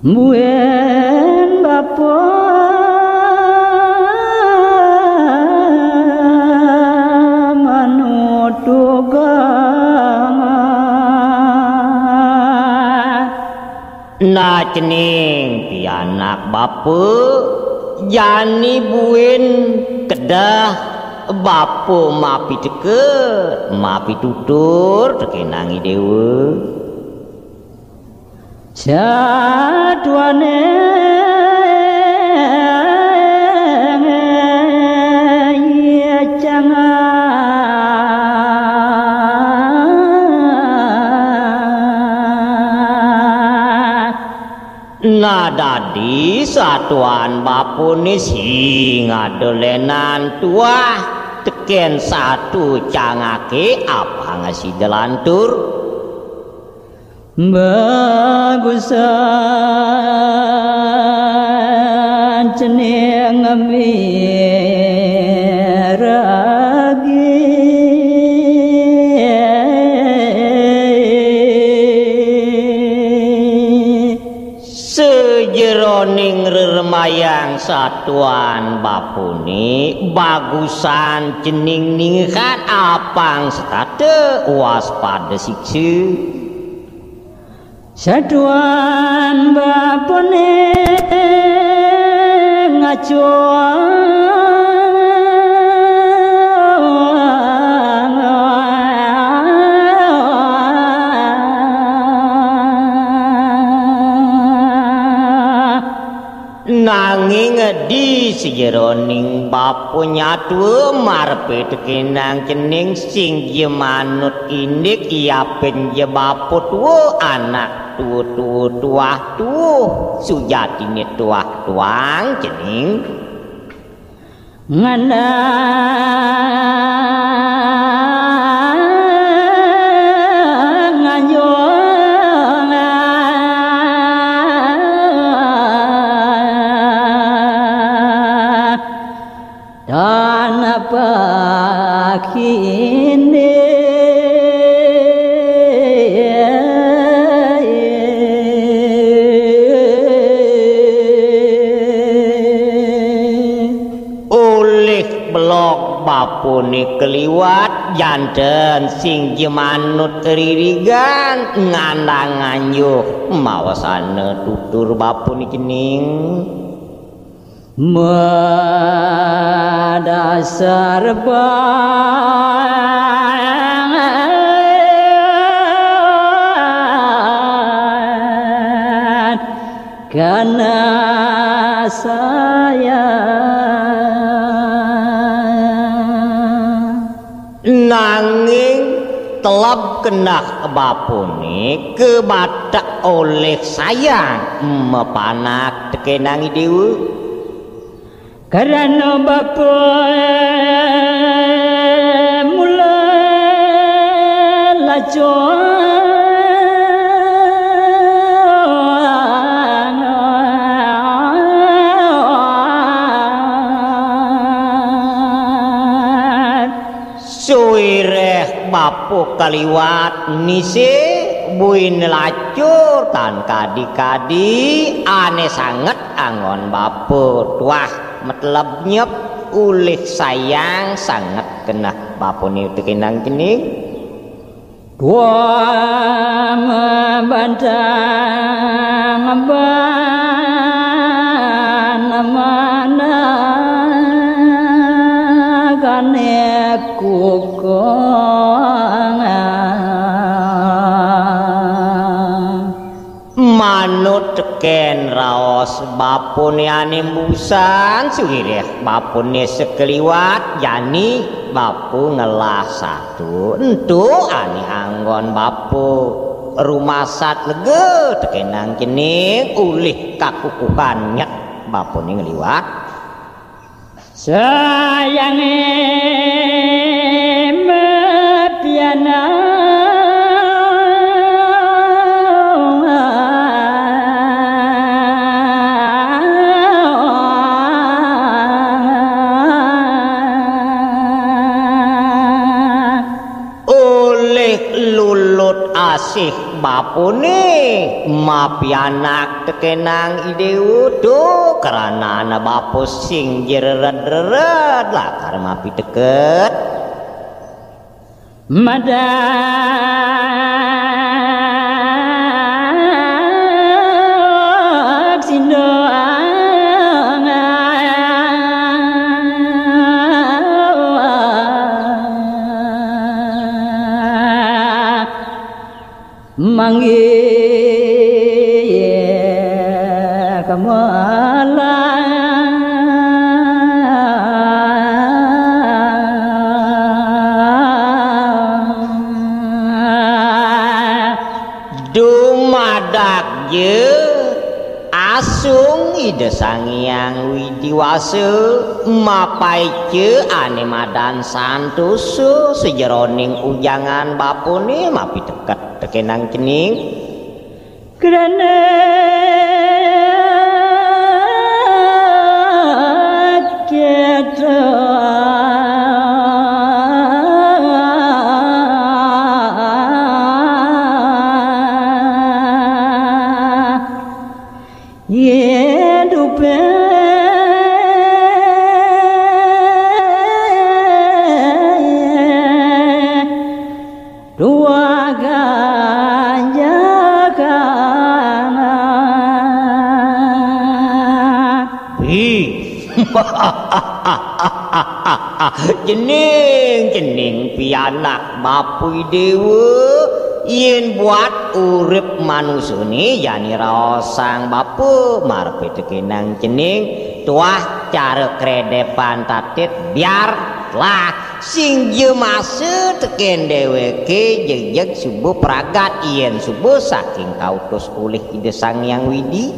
Muen bapa na cening pianak bapa jani buin kedah bapa mapi deket mapi tutur tekenangi dewa jadwane ya jangan nadadi satuan bapune sing adolenan tuah teken satu cangake apa ngasih delantur bagusan ceneng ngemiragi sejeroning remayang satuan bapune bagusan cening ningkat apang setate waspada sikse satuan bapune nanging di sejeroning bapunya tuh marpe tekenang cening sing je manut indik iya penje baput tuh anak tuah sujatine tuah tuang cening ngana dan apa kini oleh blok bapune keliwat janten sing jemanut ririgan ngandang nganyuh mawasane tutur bapune cening madasar banget karena saya nanging telap kena bapune kebatak oleh sayang mepanak tekenangi dewa karena bapa mulai lajong suireh bapa kaliwat nise buin lacur tan kadi-kadi aneh sangat angon bapa tuah metlab nyep ulih sayang sangat kena bapune tekenang cening dua membantang mana kane manut teken raos bapune animbusan suwireh bapune sekeliwat jani bapu ngelah satu entu ani anggon bapu rumah sat lege tekenang cening ulih kakukuhan nyet bapune ngeliwat sayange mepiana asih bapune mapi anak tekenang ide utuh karena anak bapo sing jereret lah karena mapi deket madak sindoang manggih kemalang dumadak ye asung ide sangyang widiwase mapai ce ane madan santoso sejeroning ujangan bapune mapi dekat tekenang cening kerana kita jening pianak bapui dewa yen buat urip manusune yani raosang bapu marpe tekenang jening tuah cara kredepan tatit biar lah sing je masa teken dheweke jejeg subuh pragat yen subuh saking kautus oleh ide sang yang widi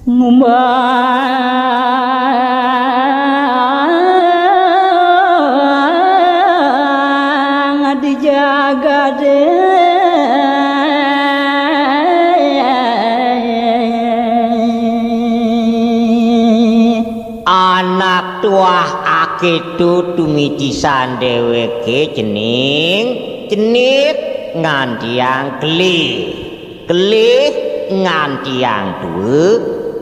ngumbang dijaga anak tuah aketu tumitisan dheweke cening cenit ngantiang kelih ngantiang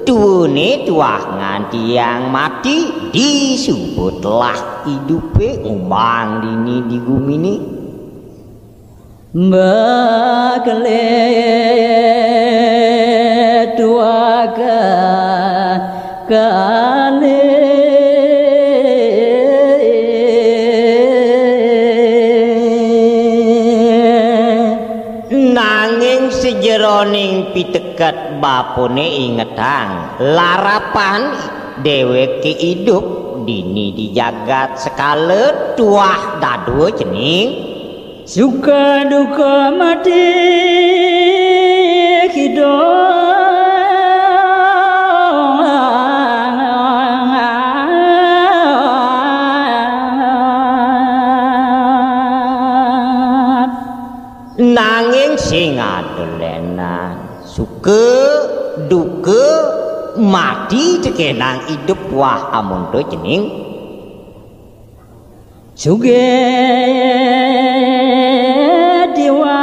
tuane tuah ngantiang mati disebutlah hidupe ngumbang dini di gumini bakle tuah kale nanging sejeroning pitekat bapune ingetang larapan dheweke hidup dini di jagat sekale tuah dadu cening suka duka mati hidup nanging sing adolenan suka duka mati tekenang hidup wah amun to cening suge diwa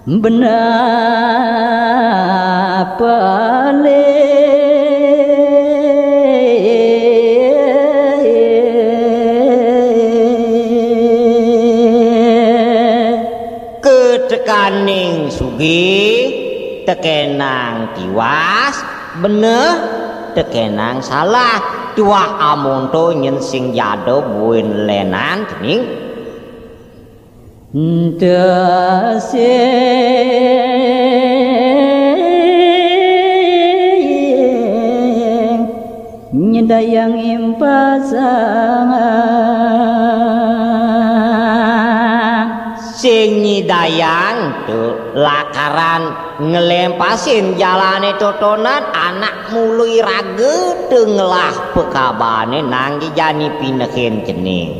benar pale ketekaning sugi tekenang tiwas bener tekenang salah tuah amun to nyen sing jado buin lenan cening nyedayang impasang sing nyedayang tuh lakaran ngelempasin jalane totonan anak mului rage tenglah pekabane nanggi jani pineken cening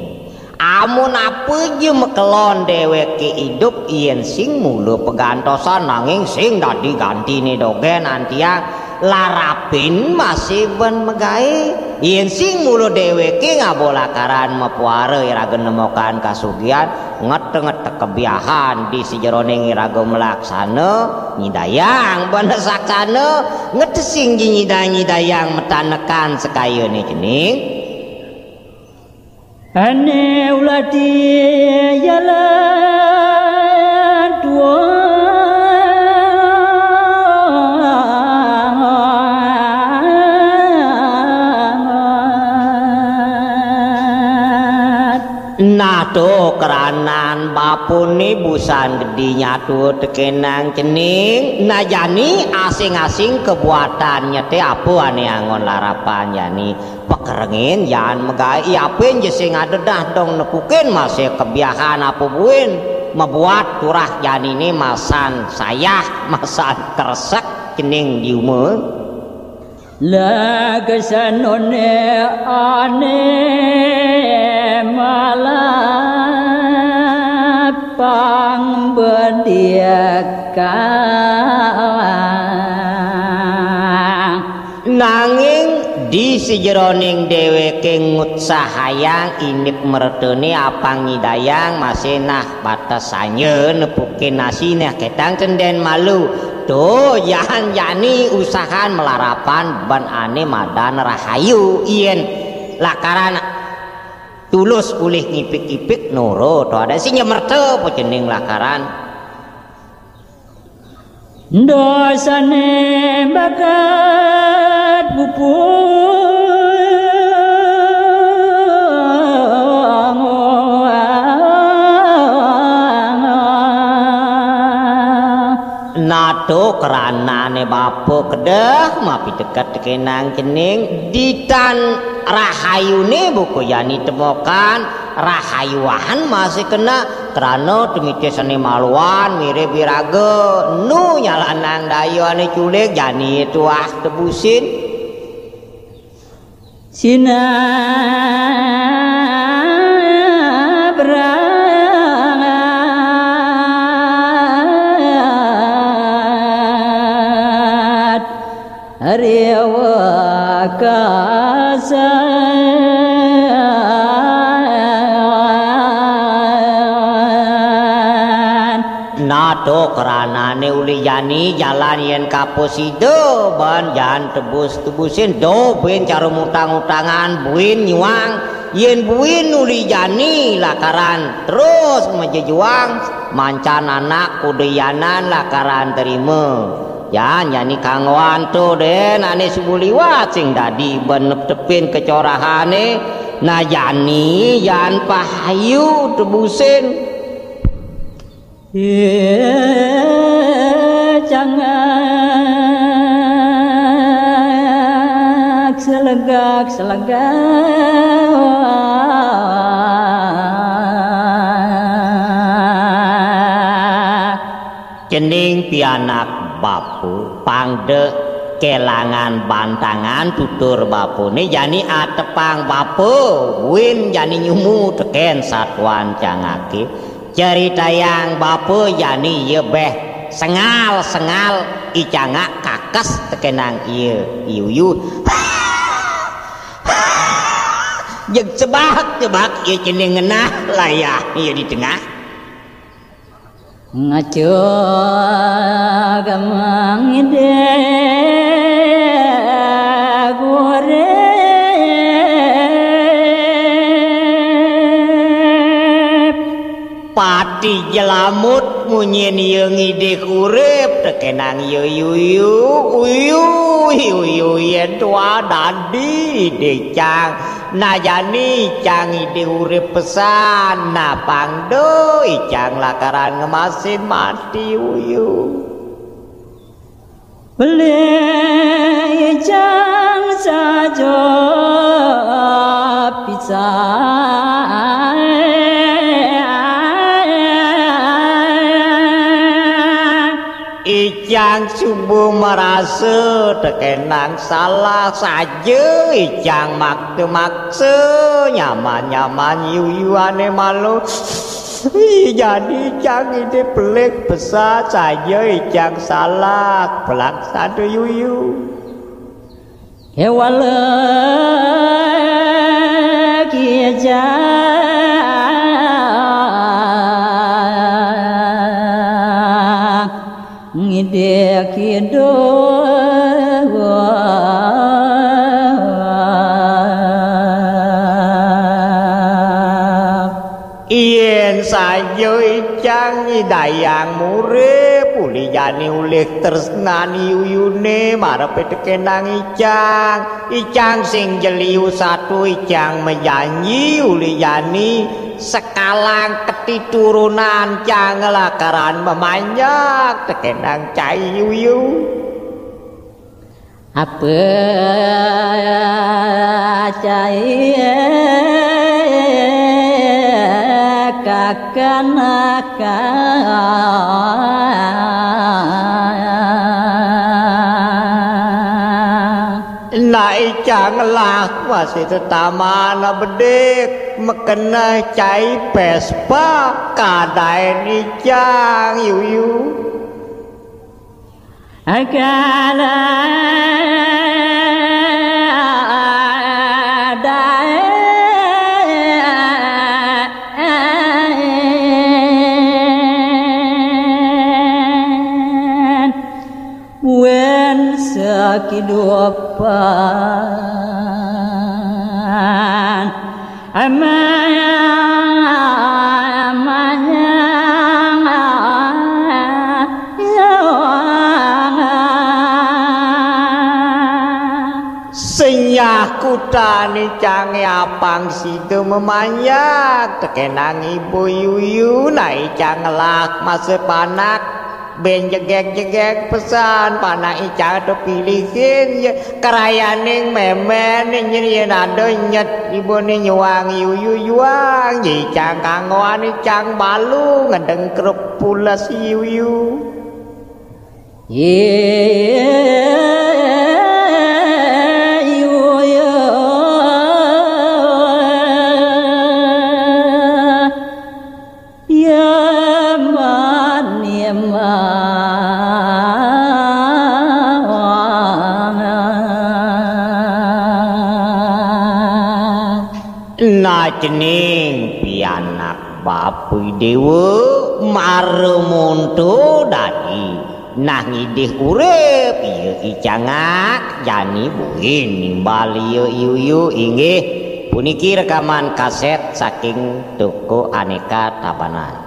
amun apa je mekelon dheweke hidup yen sing mula pegantosan nanging sing dadi gantine dogen antiang larapin masih ben megae yen sing mula dheweke ngabolakaran mepuara iraga nemokan kasugian ngete-ngete kebiahan di sejeroning iraga melaksana nyidayang ben saksana ngete sing nyidayang metanekan sekayeune cening ane uladi jalan dua nado keranan bapune busan gede nyatu tekenang cening najani asing-asing kebuatannya teh apa ane angon larapan yani pekerengin jangan megai apin jese ngadedah dong nekukin masih kebiahan apa buin membuat turah jani ini masan sayah masan keresek cening di umur la kesanone ane malapang berdiakan nanging di sejeroning dheweke ngutsahayang inip mertene apang nyidayang masih nah batasanya nepukin nasinah ketang cenden malu tuh jangan jani usahan melarapan ban ane madan rahayu ien lakaran tulus ulih ngipik-ipik nurut tuh ada sinya merte pocening lakaran dosane bakat pupung nado keranane bapo kedah mapi dekat kenang cening ditan rahayune buku yani temokan rahayuan masih kena kerana demikian seni maluan mirip biraga nu nyalanang dayu ane culik jani tuah tebusin sina Hariawa kasa nado keranane uli yani jalan yen kaposido ban jan tebus-tebusin do ben cara utang-utangan buin nyuang yen buin uli jani lakaran terus mejejuang mancan anak kudeyanan lakaran terima ya nyani kangwan tuh den ane subuliwat sing dadi benep tepin kecorahane na yani yan pahayu tebusin cangak selegak cening pianak bapu pangde kelangan bantangan tutur bapu ni jani atepang bapu win jani nyumu teken satuan cangaki cerita yang bapu jani ye beh sengal icangak kakas tekenang ieu iu jeung cebak ieu cening ngeunah layah ieu di tengah ngaco gamang ide gore pati jelamut munyin ieu ngide urip tekenang ieu uyu yen tua dadi decang najani cang ide urip pesan na pangdo icang lakaran ngemasin mati uyu beli icang saja pisah icang ibu merasa tekenang salah saja ijang maksa nyaman yuyuane malu. Jadi ijang ini pelik besar saja ijang salah pelak satu yuyu. Ya wala kijang ngide kido ien saja ijang dayang murip uli jani ulih tresnani uyune marepe tekenang ijang sing jeliu satu ijang menyanyi uli jani sekalang ketiturunan jang lakaran memanyak tekenang cai yuyu apa cai kakanaka naik janganlah masih tetamana bedek mekena cai pespa kadain ijang yuyu agala kehidupan senyah kutani cange apang situ memanyak tekenang ibu yuyu naik cangelak masa panak ben jegek pesan panah icang do pilihin kerayaning memen nyerian ado nyet ibu ni nyuang yuyu yuang icang kangoan icang balu ngedeng kerup pula si yuyu cening pianak bapuy dewa maremonto dadi nah ngidih urip ieu icangak jani buin nimbal ieu yuyu inggih puniki rekaman kaset saking toko Aneka Tabanan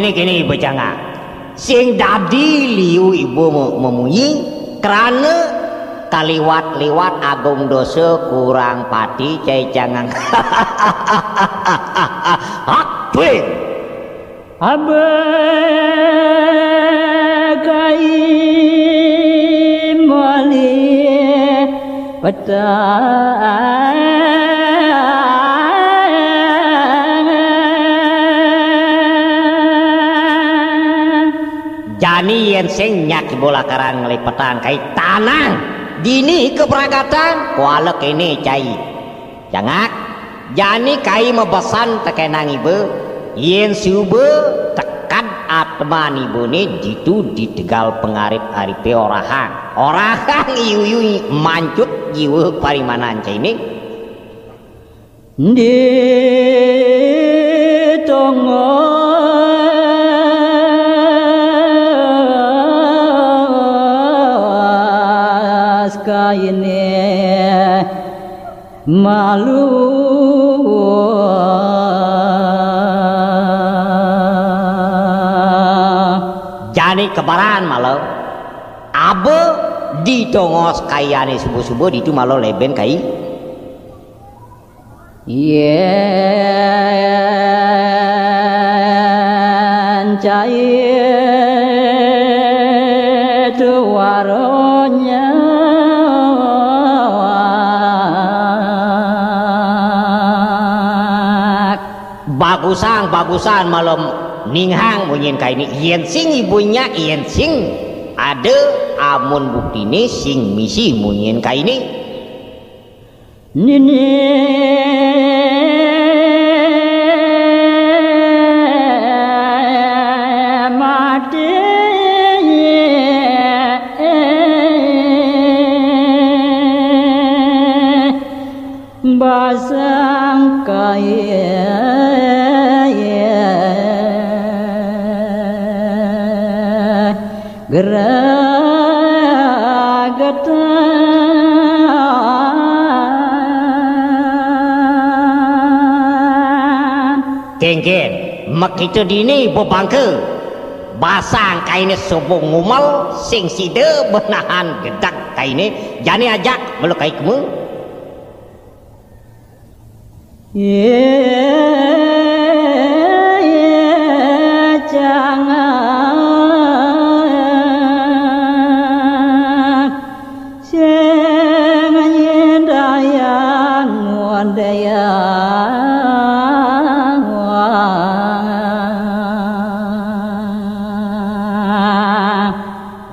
Gini bocanga sing dadi liu ibu memuyi karena kaliwat-liwat agung dosa kurang pati cai jangan hak twing abagai mali petang jani yen sing nyak bola karang ngelipetan kai tanang dini keberangkatan kualek ini cai jangak jani kai mebesan tekenang ibu yen siube tekan atman ibu ni jitu ditegal pengarip aripe orang iu mancut jiwa parimanan cai ini di tongo ini malu jani kebaran malu abe di tongos kayane subuh-subuh itu malu leben kai yen cai tuwaronya bagusan malam ninghang munyin kaini yen sing ibunya yen sing ada amun buktine sing misi munyin kaini nini mati basang kaya geragatan kengken makita dini bobangke basang kaine sobo ngumal sing side benahan gedak kaine jani ajak melukai kemu jangan jangan yendayang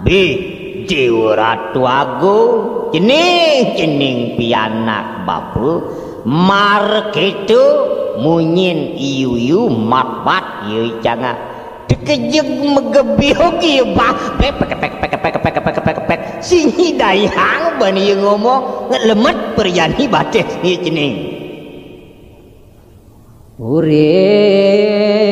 bi jiwratu agung jening pianak bapu marketu munyin iyu matbat ye jangan dikejeg megebihogi bah pek sini dayang bani ngomong lemet peryani bates ni jening urip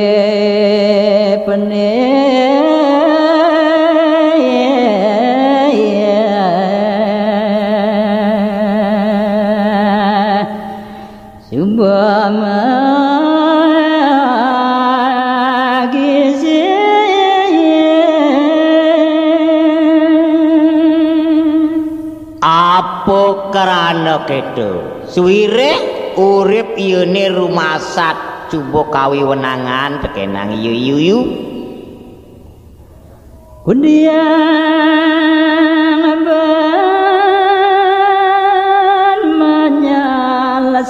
apa karana kedo suwire urip yene rumasat cuba kawiwenangan tekenang yuyu kundian ben menyala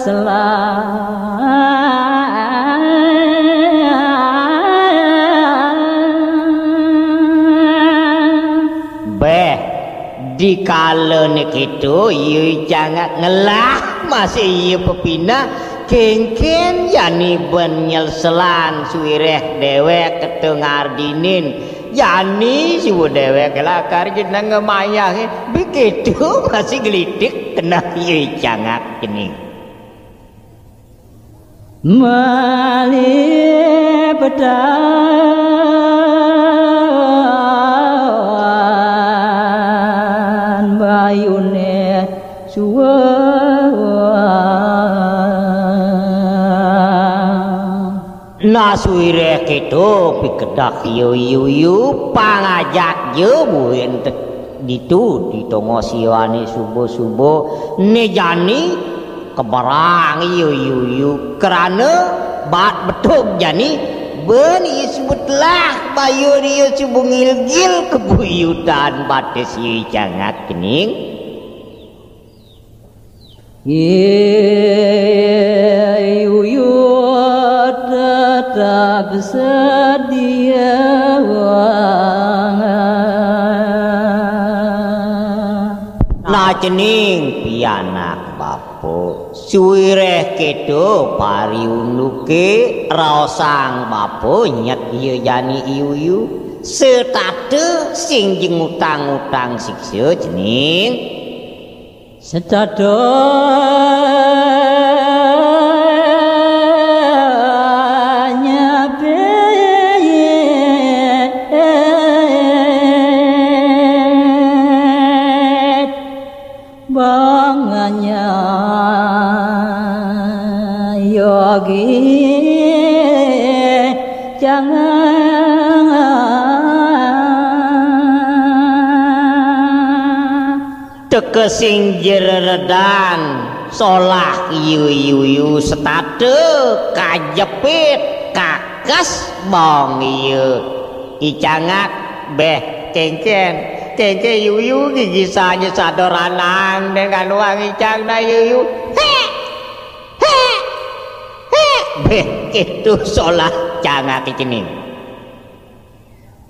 beh dikala nekitu yu jangan ngelah masih iya pepina kengken yani ben nyelselan suwireh dewek ketengar dinin yani siwu dewek kelakar jenang ngemayah begitu masih gelitik kena yu jangan jening mali pedan bayune suwa nasuireh keto pikedak yu pangajak yu buin ditu ditongo siwani subuh nejani kebarang yu kerana bat betuk jani beni sebutlah bayu dia cubu ngil-gil kebuyutan bates yu jangat kening yu tetap sedia nah cening pianak bapo suwireh kedo pariunuke raosang bapo nyet ieu jani iyu setate sing jeung utang-utang siksa cening setadanya banganya yogi jangan tekesing jereredan solah ieu setade kajepit kakas bong ieu icangak beh cengcen yuyu gigisanya sadoranang dengan uang icang na yuyu beh itu solah cangak kicining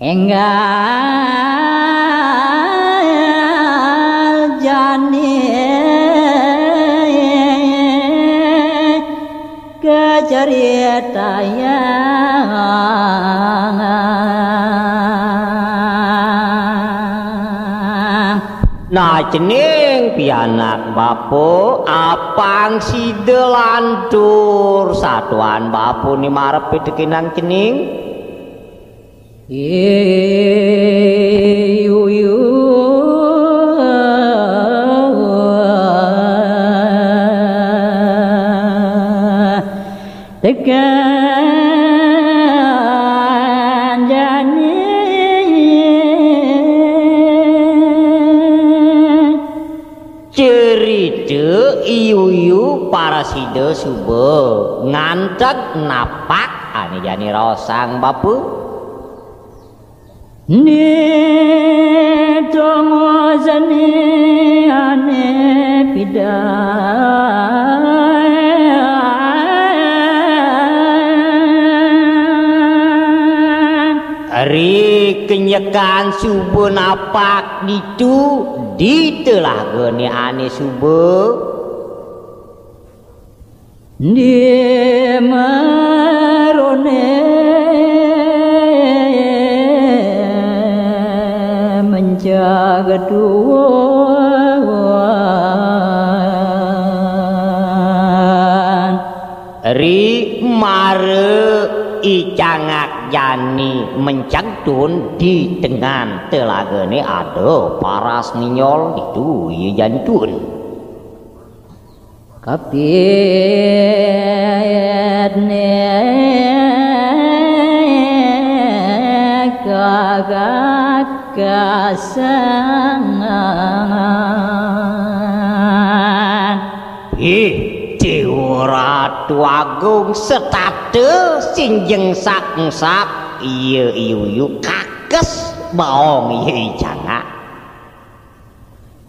enggal jani nah cening pianak bapo apang si delantur satuan bapo ni marep pitekinang cening yuyu tekan jani cerita iyu parasida suba ngantek napak ane jani rosang bapu ni tongo jani ane pidai Ari kenyekan subuh napak ditu di telaga ni ane subuh di marone menjaga dua Ari mare icangak jani mencangtun di tengah telaga ni ada paras ninyol itu ia jantun kapiet ne kagak kasangan Ratu Agung setate sinjeng sak iya iyu kakes baong iya janga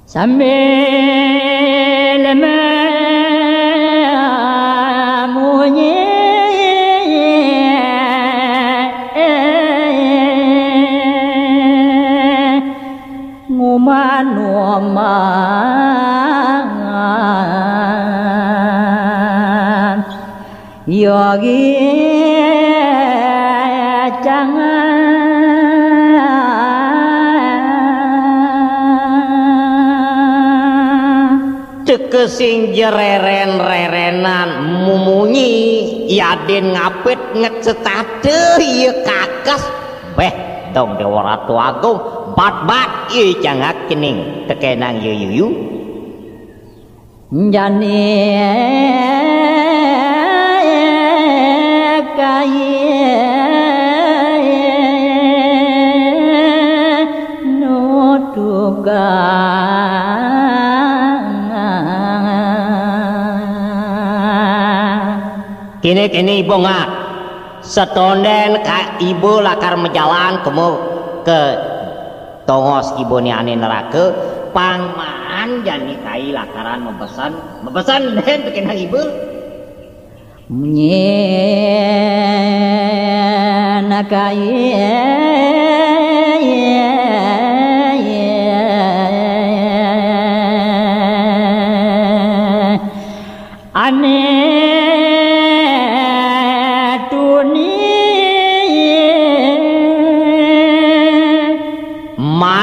sambil memunyi nguman yogi jangan tekesing jereren-rerenan mumunyi yaden ngapit ngecetate ieu kakas beh dong Dewa Ratu Agung bat-bat ieu cangak kening tekenang yuyu jani kini ibu ngak setonden ka ibu lakar menjalan kamu ke tongos ibu ni ane neraka pangmaan jani kai lakaran memesan den kena ibu nyena kai ane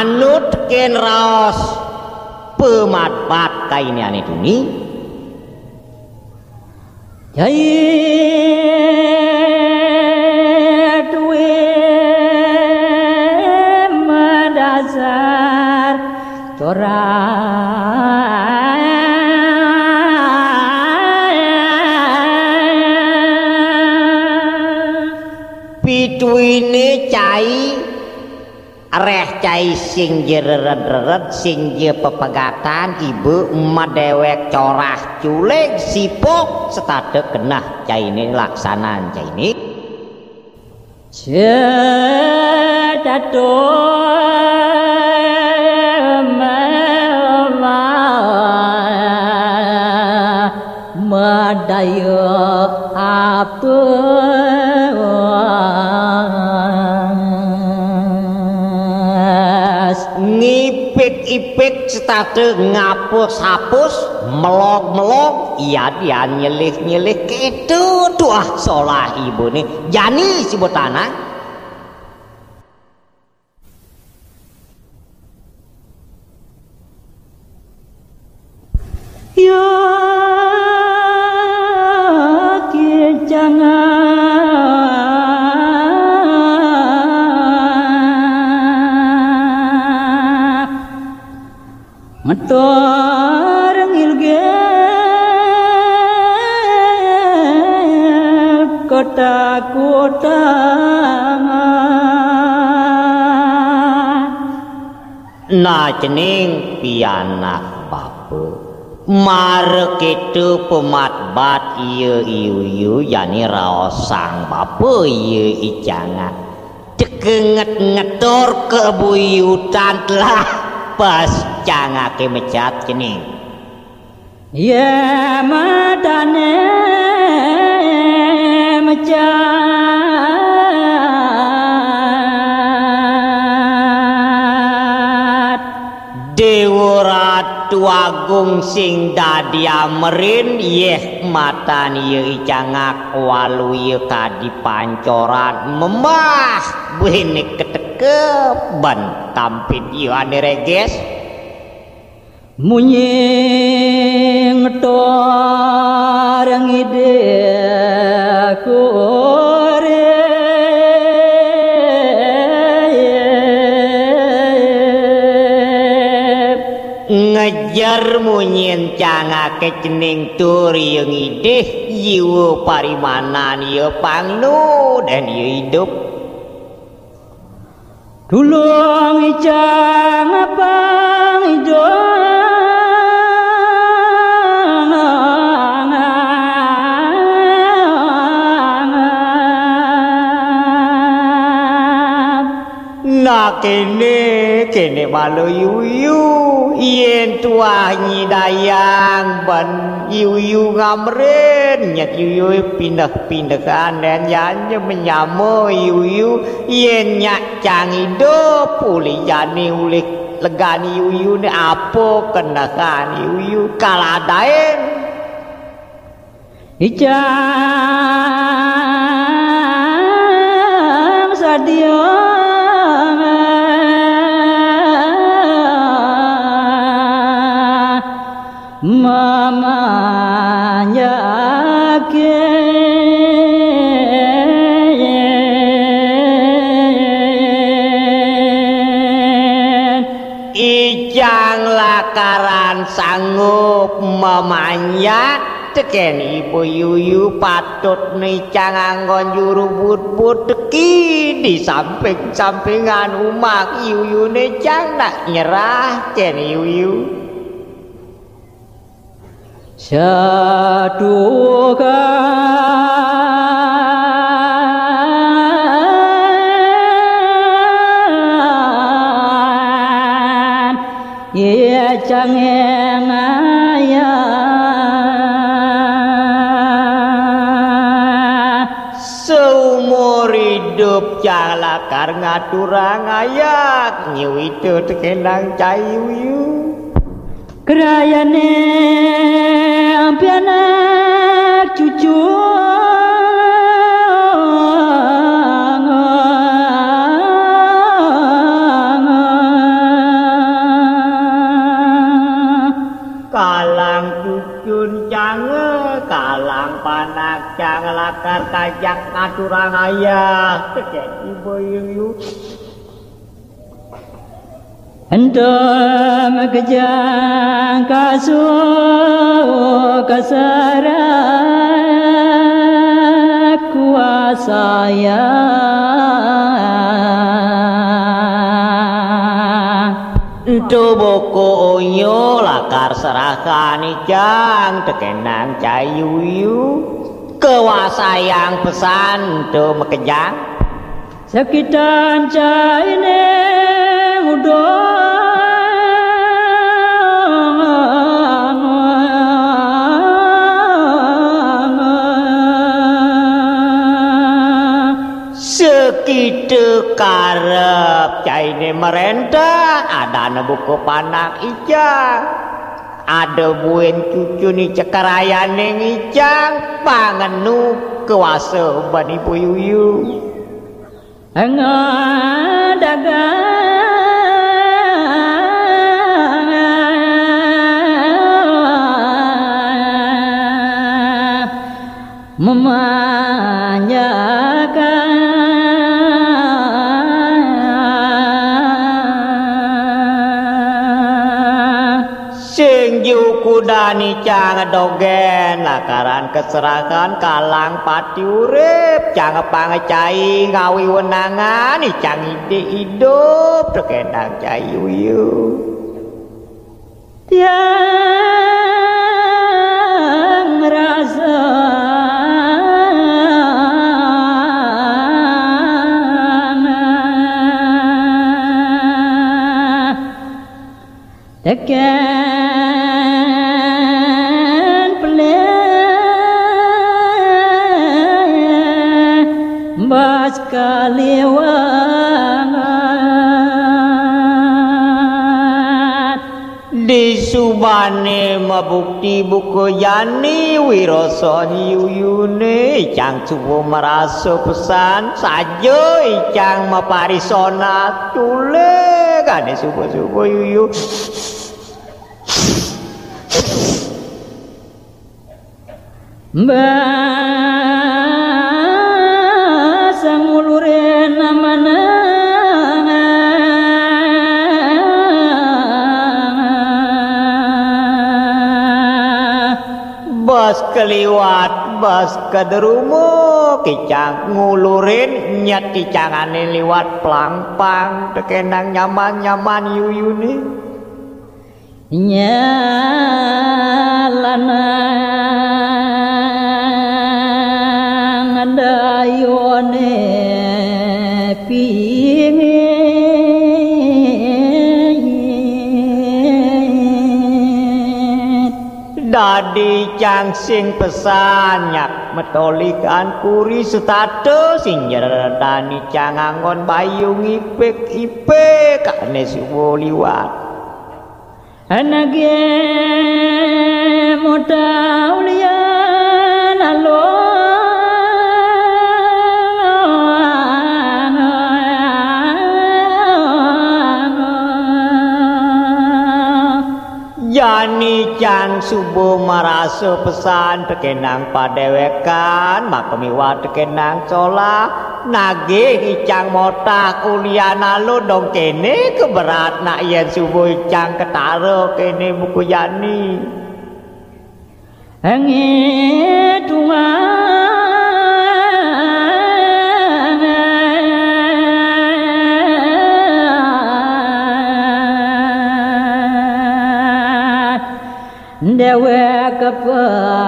manut ken raos pematpat kaini ane tuni jai duwe madasar pituine cai Reh cai sing jereret sing je pepegatan ibu emak dewek corah culik sipok setade kenah cai ini laksanaan cai ini cedado madaya apa ngipit-ipit setade ngapus-hapus melok-melok iya dia nyelih-nyelih kedu doah solah ibu nih jani si botana ya jangan Metor ngilge kota-kota nah cening pianak bapu marek itu pematbat iya iu yani raosang bapu iya icangan dekenget ngetor kebuyutan telah pas cangake mecat cening ya madane mecat Dewa Ratu Agung sing dadi amerin yeh matan ye icangak walu ye kadi pancoran memah bene keteke ban tampit ye ane reges munying torang ide kore ngejar munyin cangake cening tur yang ideh yiwa parimanan ye pangnu dan ye hidup tulung icang apang hidup kene malu yuyu yen tuah nyidayang ban yuyu ngamren nyat yuyu pindah-pindah dan yanya menyamu yuyu yen nyak cang hidup uli jani uli legani yuyu ni apa kenakan yuyu kaladain icang sadio mamanya ke ijang lakaran sanggup memanjat teken ibu yuyu patut nicang anggon juru but-but teki di samping-sampingan umak yuyu nicang nak nyerah ken yuyu satu kan ya jangan ayah seumur hidup jalakar ngaturang ayak nyiwitu tekenang cayuyu kerayane anak cucu kalang cucun cange kalang panak cang lakar kajak ngaturang ayah teken ibu yuyu Endam kejang kasuk kasara kuasa ya Do boko onyo lakar serahkan ijang tekenang cayuyu kewasayang pesan do mekejang sakitan caine udo sekitu karep caine merentah ada buku panak ijang ada buen cucu ni cekarayane ijang pangenu kuasa bani puyuyu dagang memanjakan sing kudani cang dogen lakaran keserakan kalang pati urip cang pangecai ngawi wenangan cang ide hidup tekenang cayuyu tiang rasa tekan peleh bas kaliwangat di subane mabukti buku yani wiroso yuyune cang cubo merasa pesan saja icang maparisona tule kane subuh-subuh yuyu basa ngulurin namana bas keliwat bas kederumo kicang ngulurin nyat kicangane liwat pelang-pang tekenang nyaman-nyaman yuyune nyalanang dayone pingin dadi cang sing pesanyak metolikan kuri setato sing nyeredani cang anggon bayung ipek-ipek kane subuh liwat anage mutaulian alo yani cang subuh marasa pesan tekenang padewekan makamiwa tekenang cola nagih icang motah kuliah lo dong kene keberat nak yen subuh icang ketaro kene buku yani angin tungan dewek kepadidi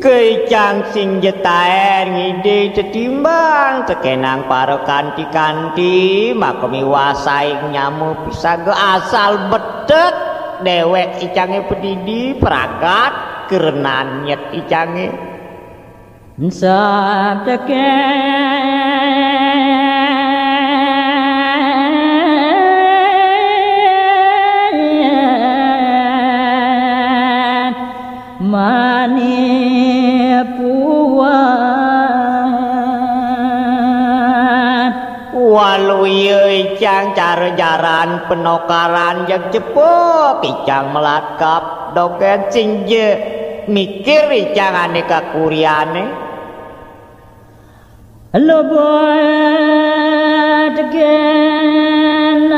Kecang sing jetaer ngide tetimbang tekenang para kanti-kanti makami wasai nyamu pisaga asal betet dewek icange pedidi peragat kerenan nyet icange sab teken mani walau icang cara jaran penokaran yang cepok icang melakap dogen singje mikir icang aneka kuriane lo buat again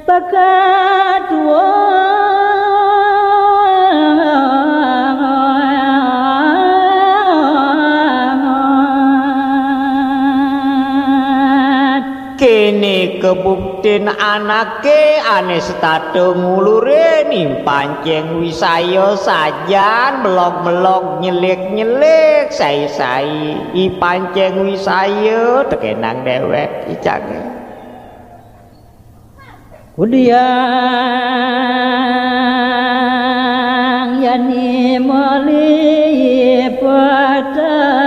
bakat kene kebuktin anake ane setado ngulure nimpanceng wisaya sajan melok-melok nyelik-nyelik sai-sai ipanceng wisaya tekenang dewek icange kudiang yani mali pada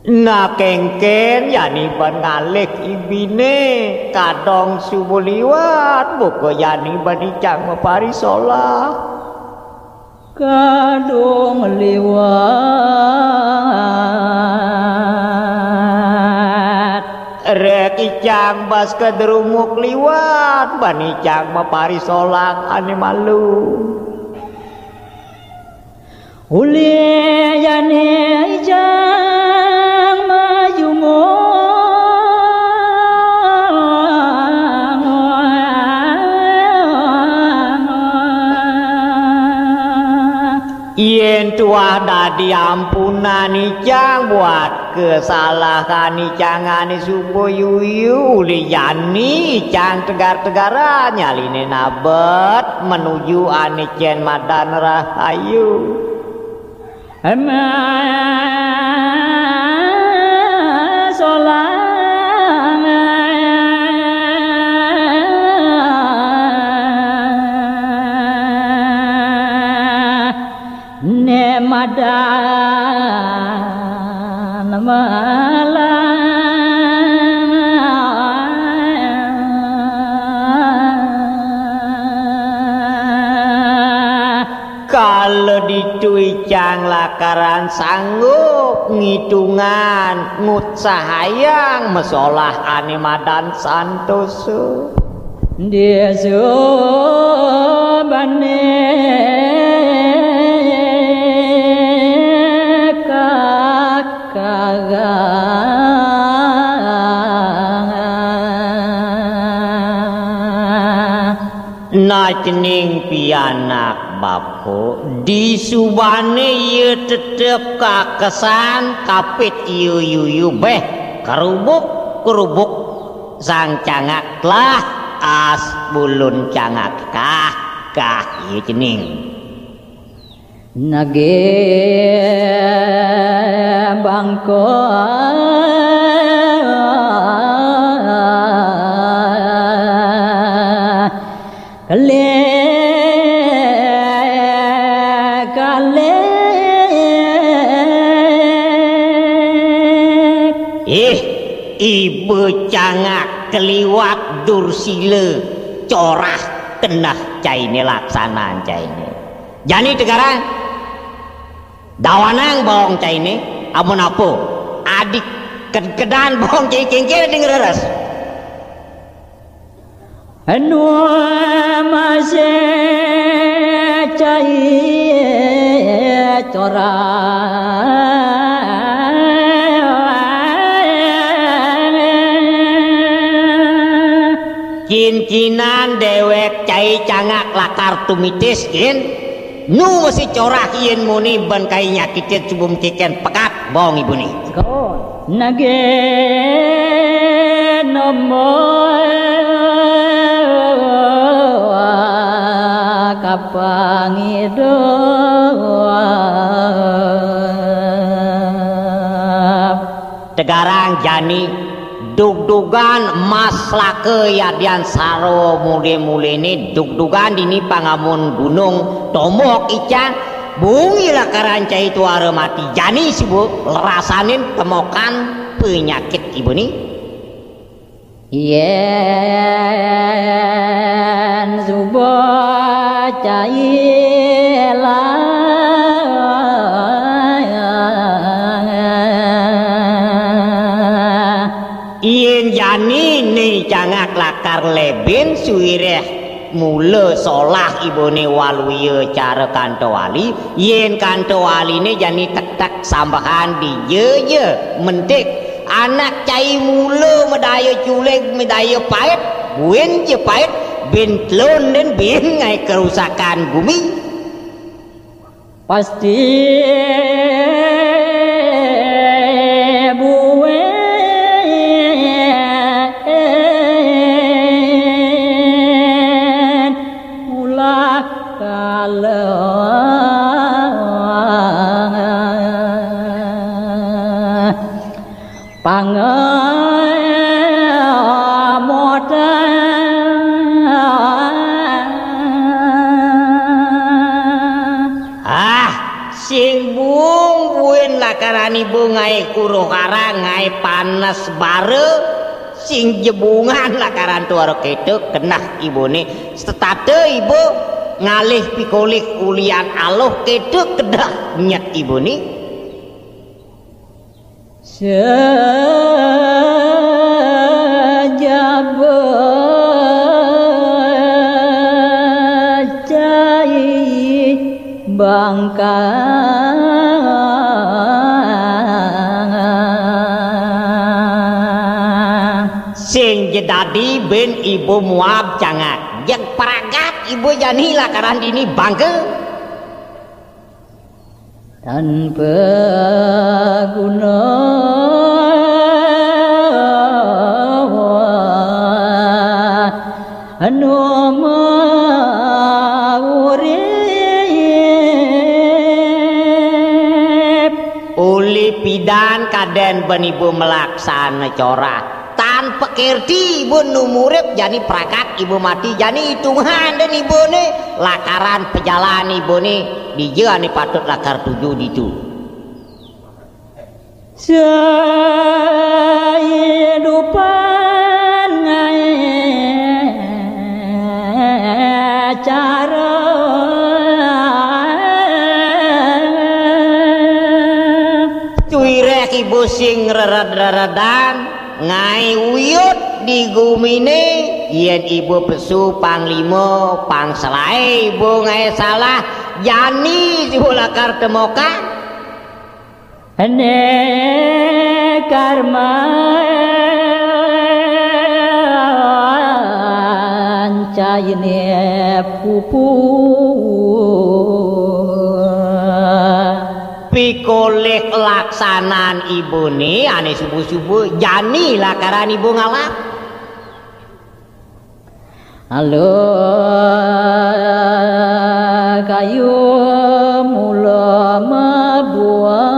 na kengken yani ban ngalih ibine kadong subuh liwat buka yani ban icang maparisola kadong liwat rek icang bas kedrumuk liwat ban icang maparisola ane malu uli yani ijang yen tuah dadi ampunan icang buat kesalahan icangane subuh yuyu uli yani icang tegar-tegara nyaline nabet menuju ane cen madan rahayu madan malam kalau dituicang lakaran sanggup ngitungan ngut sahayang mesolah ane madan santoso dia subane na cening pianak bapo disubane ye tetep kakesan kapit yu beh kerubuk sang cangak lah as bulun cangak kah ye cening nage bangko ibu cangak keliwat dursile corah kenah caine laksanaan caine jani tegaran dawanang bawang caine amun apo adik kedan bawang cai kengkir denger ras anu masih cai corah cincinan dewek cai cangak lakar tumitis kin nu masih corah yen muni ban kai nyakitin cubum kiken pekat bong ibu ni nage nomo kapangido tegarang jani dug-dugan mas lake yadian saro mule-mule ini dug-dugan dini pangamun gunung tomok icang bungi lakaran cai itu mati jani sih bu rasanin temokan penyakit ibu nih yen subo cai lah yen jani nih cangak lakar leben suireh mula solah ibune waluye cara kanto wali yen kanto wali ne jani tek-tek sambahan di ye mentik anak cai mula medaya culeg medaya pahit buen je pahit ben tlon dan ben ngai kerusakan bumi pasti bu pangamot sing bungguin lakaran ibu ngai kuruh karang ngai panas bare sing jebungan lakaran tuara ketuk kenah ibu ni setate ibu ngalih pikolik ulian aloh ketuk kedah nyat ibu ni sejab cai bangka sing jedadi ben ibu muab cangak yang peragat ibu jani lakaran ini bangke tanpa guna anu urip uli pidan kaden ben ibu melaksana corah tanpa kerti ibu numurip jani perakat ibu mati jani hitungan dan ibu ni lakaran pejalan ibu ni dia ni patut lakar 7 itu sehidupan ngai cara cuirek ibu sing rerad-reredan ngai uyut di gumine yen ibu pesu panglima pangselai ibu ngai salah jani ibu lakar temokan ane karma caine pupu pikolek laksanaan ibu nih ane subuh-subuh jani lakaran ibu ngalap halo kayu mula mabuang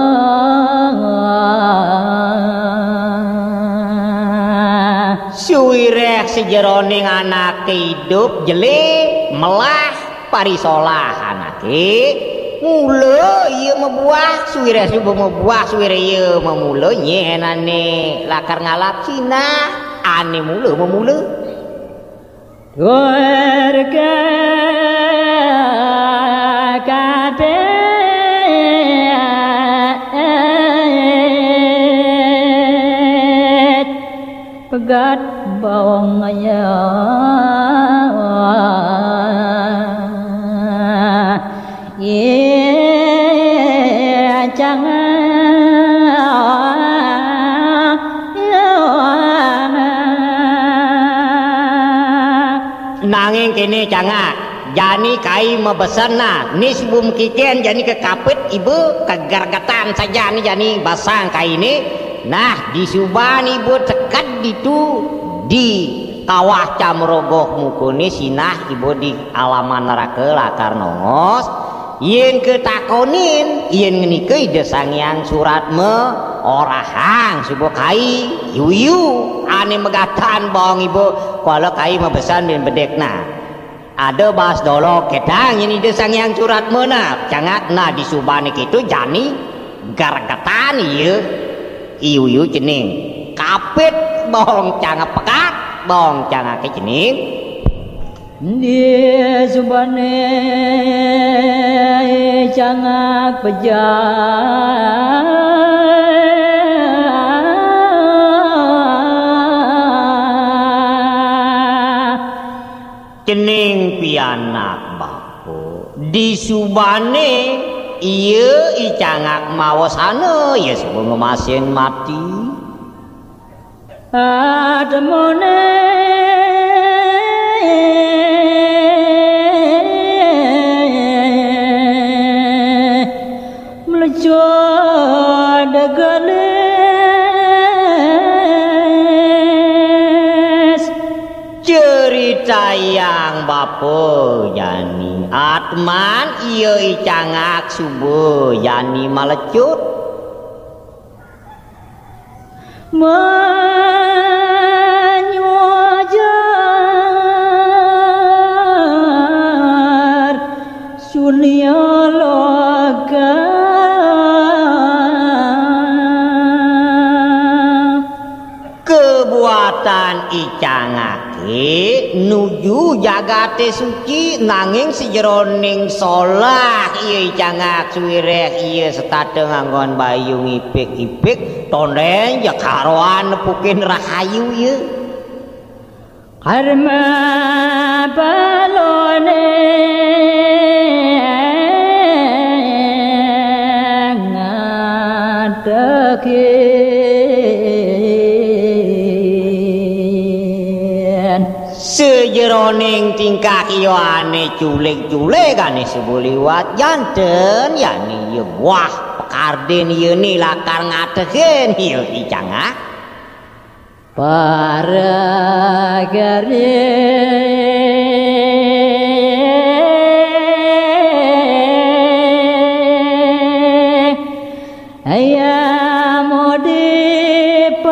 suwirek sejeroning anak hidup jeli melah parisolah anake mula iya membuah suwirek subuh membuah suwirek iya memula nyenane lakar ngalap cina ane mula memula warga kate pegat bawangnya nanging kene cangak jani kai mebesana nis bum kiken jani ke kapit ibu kegargatan saja nih jani basang kai ini nah di suban ibu tekat ditu di kawah camrogoh mukuni sinah ibu di alaman neraka lakar nongos yen ketakonin yen ngenike desang yang surat me orahang subuh kai yuyu ane megatan bawang ibu kalau kai mebesan bin bedekna ada bahas dolo ketang ini desang yang surat mana cangak nah di subani itu jani gargatan iya yuyu cening kapit bawang cangak pekat bawang cangak ke cening di subane cangak pejah cening pianak bapu di subane iya icangak mawasana ya sebelum masin mati ademone melejo degales cerita yang bapo jani atman iya icangak subuh jani malecut menyujar sunia loga kebuatan icangake nuju jagate suci nanging sejeroning solah ieu icangak suwireh ieu setade nganggon bayu ngipik-ipik tondeng ya karoan nepukin rahayu ieu karma balone ngadekin sejeroning tingkah ieu ane culik-culikane sebuliwat janten yani ieu wah pekarden ieu ni lakar ngadekeun ieu icangak para gare ayam dipati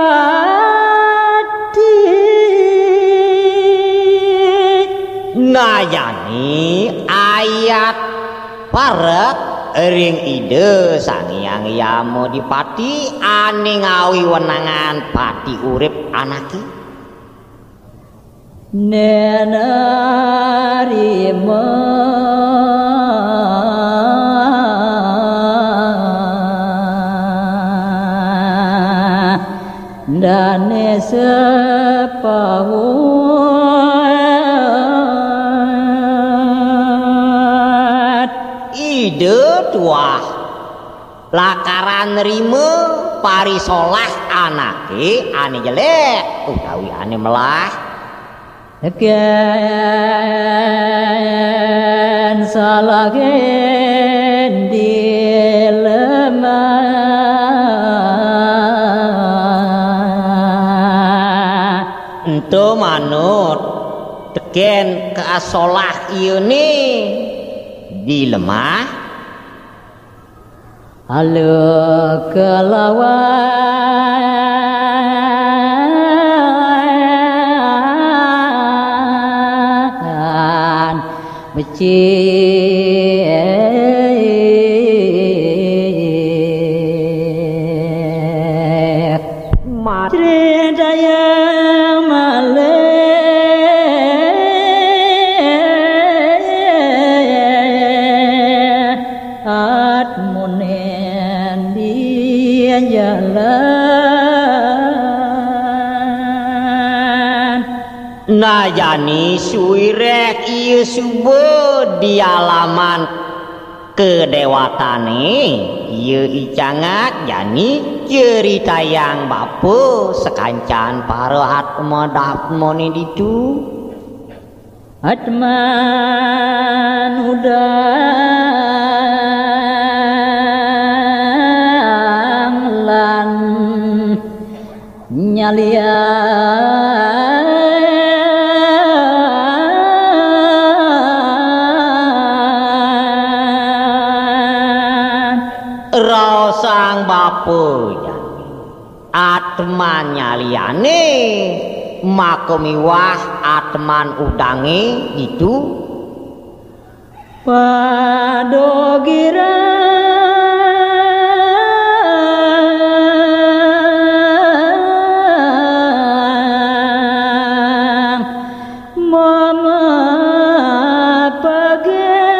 nayani ayat parek ring ide sang hyang yamo dipati ane ngawi wenangan pati urip anake nenarima dane sepawat ide tuah lakaran nerima parisolah anake ane jelek utawi ane melah ken salagen dilemah ento manut teken keasolah ieu ni dilemah Halo kelawan becik cerita yang malih atmunen dia jalan najani suwireh ieu subuh di alaman kedewatane ieu icangat jani cerita yang bapu sekancan parahat medapmone ditu atman udang lan nyalian rasang bapu jani atman nyaliane makomiwah atman udange itu padogira mama pagen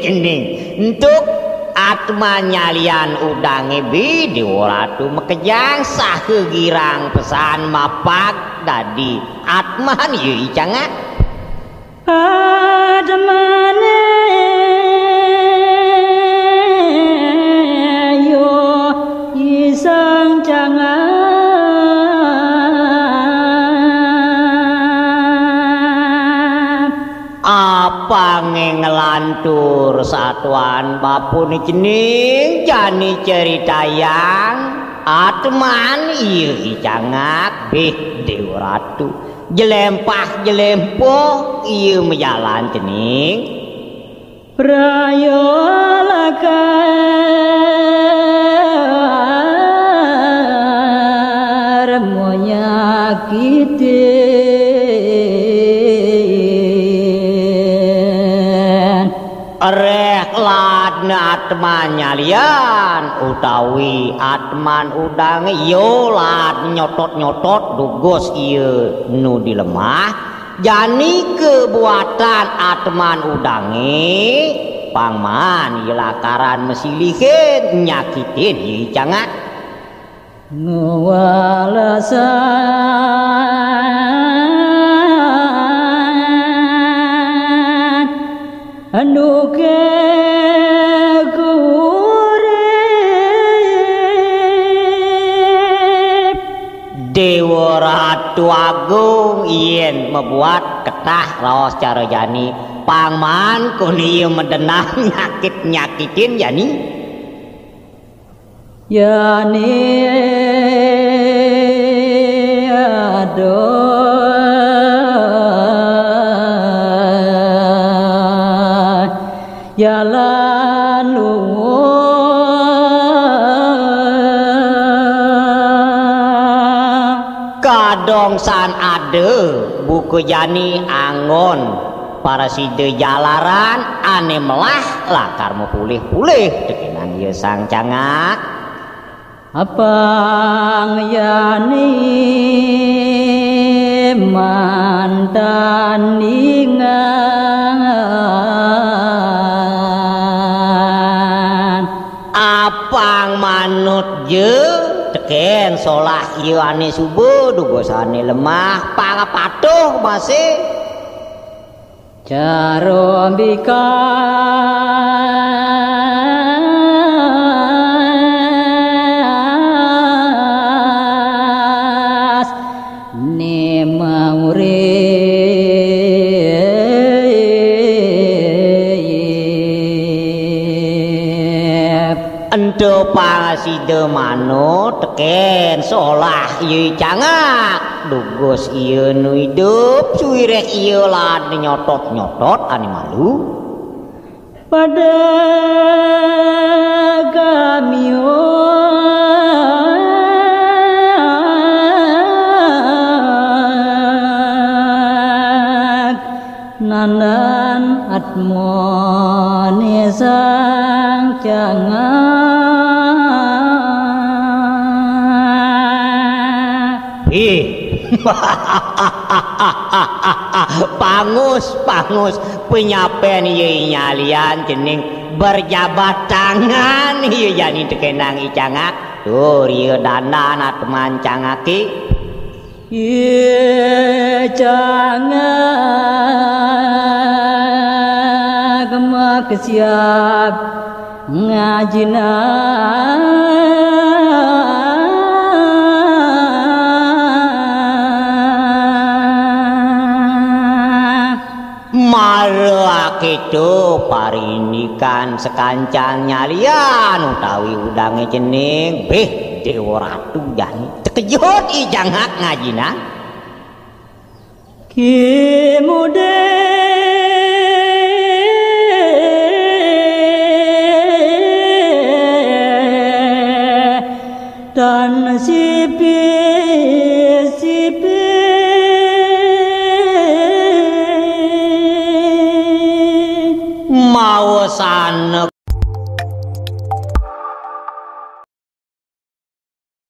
jening untuk atma nyalian udange bi diwaratu mekejang sahegirang pesan mapak dadi atman ieu icangat admane yo isang cangan apa ngelantur satuan bapuni cening jani cerita yang atman ieu icangat bih dewa ratu jelempah jelempoh ieu mejalan cening prayolakar monyakitin rek ladna atman nyalian utawi atman udang yo lad nyotot-nyotot dugos ieu nu di lemah jani kebuatan atman udange pangman ieu lakaran mesilikeun nyakitin ieu canga ngewalasan anu kekurip Dewa Ratu Agung yen membuat ketah raos cara jani pangman kun ieu medenang nyakit-nyakitin jani yani aduh ya lalu kadongsan ade buku jani angon para side jalaran ane melah lakar mau pulih-pulih dekenan ieu sang cangak apang yani mantan ingan apang manut je teken solah ieu ane subuh dugosane lemah pangapatuh masih Carombika ni maurip ento pangaside manut teken solah ieu cangak dugos ieu nu hidup suwireh ieu lad nyotot-nyotot ane malu pada kamiok nanan atmone sang cangak pangus penyapen ieu nyalian cening berjabat tangan ieu jani tekenang i cangak tur ieu dandan atman cangaki ieu cangak mak siap ngajina mareak itu parinikan sekancang nyalian utawi udange cening beh Dewa Ratu jani tekejut i jangak ngajina kimude dan maosan